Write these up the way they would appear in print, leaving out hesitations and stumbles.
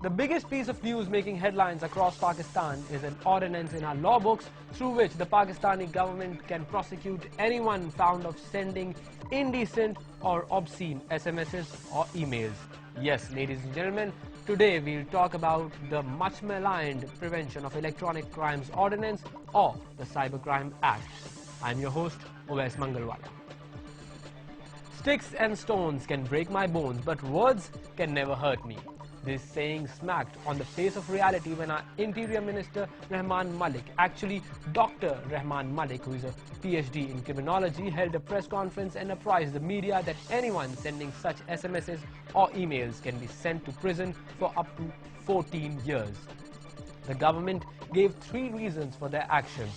The biggest piece of news making headlines across Pakistan is an ordinance in our law books through which the Pakistani government can prosecute anyone found of sending indecent or obscene SMSs or emails. Yes, ladies and gentlemen, today we'll talk about the much maligned Prevention of Electronic Crimes Ordinance or the Cybercrime Act. I'm your host, Uwais Mangalwala. Sticks and stones can break my bones, but words can never hurt me. This saying smacked on the face of reality when our Interior Minister Rahman Malik, actually Dr. Rahman Malik, who is a PhD in criminology, held a press conference and apprised the media that anyone sending such SMSs or emails can be sent to prison for up to 14 years. The government gave 3 reasons for their actions.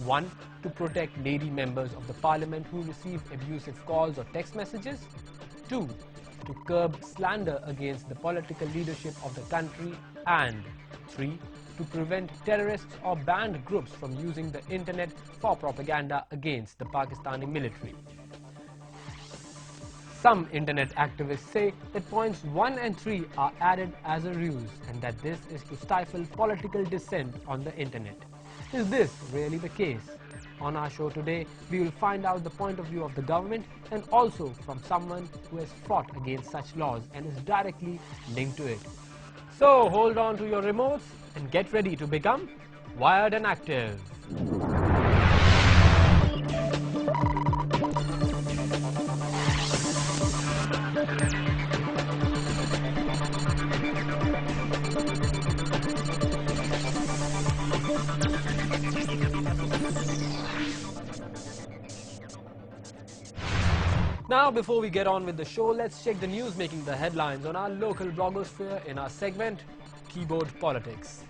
1. To protect lady members of the parliament who receive abusive calls or text messages. 2. To curb slander against the political leadership of the country. And 3. To prevent terrorists or banned groups from using the internet for propaganda against the Pakistani military. Some internet activists say that points 1 and 3 are added as a ruse and that this is to stifle political dissent on the internet. Is this really the case? On our show today, we will find out the point of view of the government and also from someone who has fought against such laws and is directly linked to it. So hold on to your remotes and get ready to become wired and active. Now, before we get on with the show, let's check the news making the headlines on our local blogosphere in our segment, Keyboard Politics.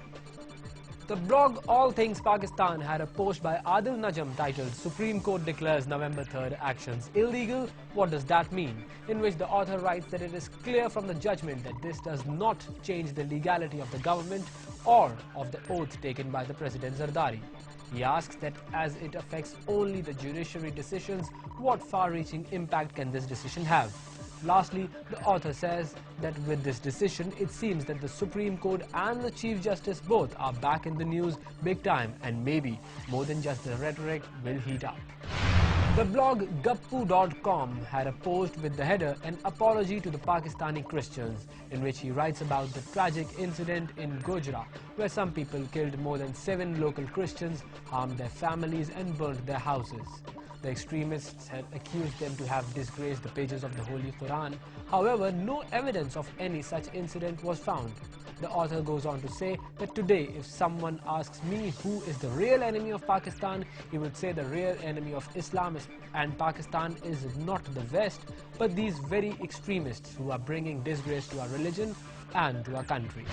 The blog All Things Pakistan had a post by Adil Najam titled Supreme Court Declares November 3rd Actions Illegal, What Does That Mean? In which the author writes that it is clear from the judgment that this does not change the legality of the government or of the oath taken by the President Zardari. He asks that as it affects only the judiciary decisions, what far-reaching impact can this decision have? Lastly, the author says that with this decision, it seems that the Supreme Court and the Chief Justice both are back in the news big time and maybe more than just the rhetoric will heat up. The blog Gappu.com had a post with the header An Apology to the Pakistani Christians, in which he writes about the tragic incident in Gojra, where some people killed more than 7 local Christians, harmed their families and burnt their houses. The extremists had accused them to have disgraced the pages of the Holy Quran. However, no evidence of any such incident was found. The author goes on to say that today, if someone asks me who is the real enemy of Pakistan, he would say the real enemy of Islam and Pakistan is not the West, but these very extremists who are bringing disgrace to our religion and to our country.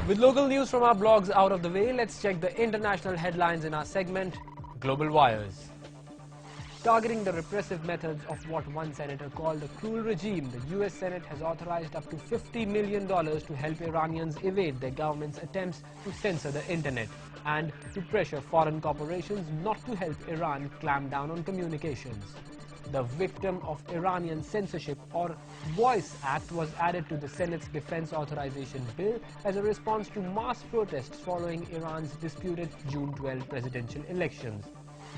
With local news from our blogs out of the way, let's check the international headlines in our segment, Global Wires. Targeting the repressive methods of what one senator called a cruel regime, the US Senate has authorized up to $50 million to help Iranians evade their government's attempts to censor the internet and to pressure foreign corporations not to help Iran clamp down on communications. The Victim of Iranian Censorship or VOICE Act was added to the Senate's Defense Authorization Bill as a response to mass protests following Iran's disputed June 12 presidential elections.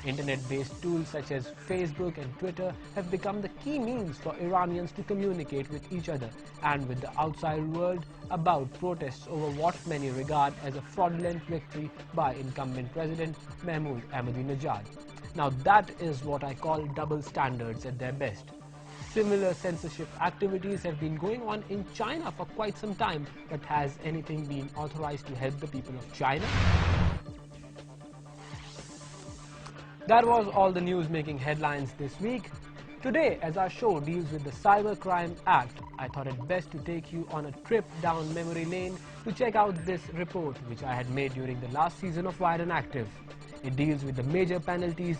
Internet-based tools such as Facebook and Twitter have become the key means for Iranians to communicate with each other and with the outside world about protests over what many regard as a fraudulent victory by incumbent President Mahmoud Ahmadinejad. Now that is what I call double standards at their best. Similar censorship activities have been going on in China for quite some time, but has anything been authorized to help the people of China? That was all the news making headlines this week. Today, as our show deals with the Cybercrime Act, I thought it best to take you on a trip down memory lane to check out this report which I had made during the last season of Wired and Active. It deals with the major penalties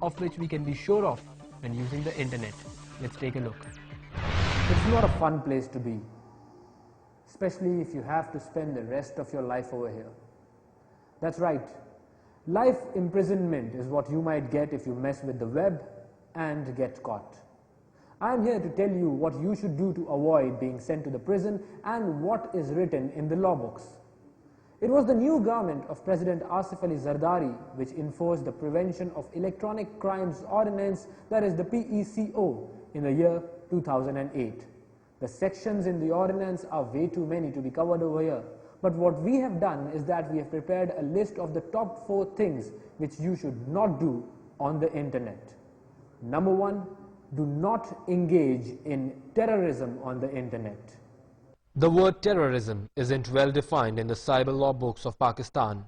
of which we can be sure of when using the internet. Let's take a look. It's not a fun place to be, especially if you have to spend the rest of your life over here. That's right. Life imprisonment is what you might get if you mess with the web and get caught. I am here to tell you what you should do to avoid being sent to the prison and what is written in the law books. It was the new government of President Asif Ali Zardari which enforced the Prevention of Electronic Crimes Ordinance, that is the PECO, in the year 2008. The sections in the ordinance are way too many to be covered over here. But what we have done is that we have prepared a list of the top 4 things which you should not do on the internet. Number 1, do not engage in terrorism on the internet. The word terrorism isn't well defined in the cyber law books of Pakistan.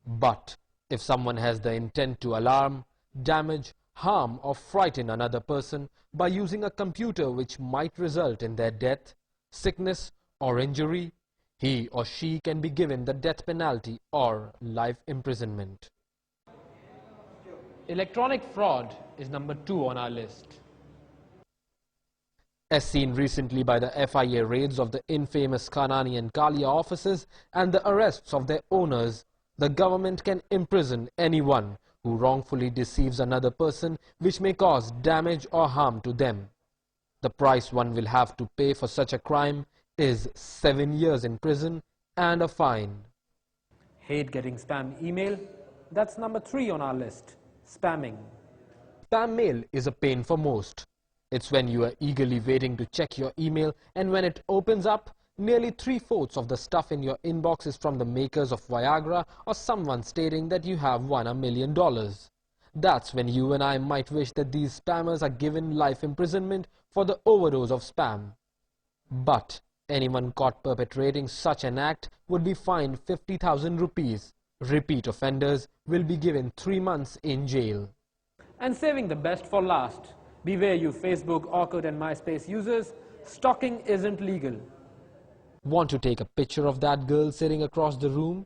But if someone has the intent to alarm, damage, harm or frighten another person by using a computer which might result in their death, sickness or injury, he or she can be given the death penalty or life imprisonment. Electronic fraud is number 2 on our list. As seen recently by the FIA raids of the infamous Khanani and Kalia offices and the arrests of their owners, the government can imprison anyone who wrongfully deceives another person which may cause damage or harm to them. The price one will have to pay for such a crime is 7 years in prison and a fine. Hate getting spam email? That's number 3 on our list. Spamming. Spam mail is a pain for most. It's when you are eagerly waiting to check your email and when it opens up, nearly 3/4 of the stuff in your inbox is from the makers of Viagra or someone stating that you have won $1 million. That's when you and I might wish that these spammers are given life imprisonment for the overdose of spam. But anyone caught perpetrating such an act would be fined 50,000 rupees. Repeat offenders will be given 3 months in jail. And saving the best for last. Beware you Facebook, Orkut and MySpace users, stalking isn't legal. Want to take a picture of that girl sitting across the room?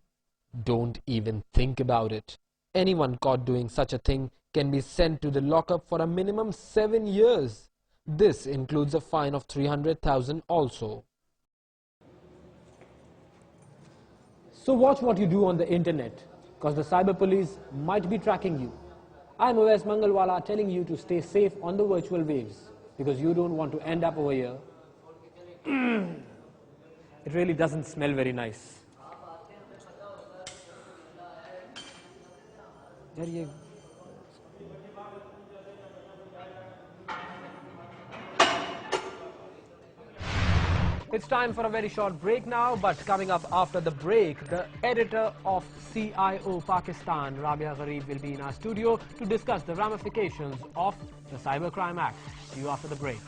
Don't even think about it. Anyone caught doing such a thing can be sent to the lockup for a minimum 7 years. This includes a fine of 300,000 also. So watch what you do on the internet, because the cyber police might be tracking you. I'm Awais Mangalwala telling you to stay safe on the virtual waves, because you don't want to end up over here. It really doesn't smell very nice. It's time for a very short break now, but coming up after the break, the editor of CIO Pakistan, Rabia Gharib, will be in our studio to discuss the ramifications of the Cybercrime Act. See you after the break.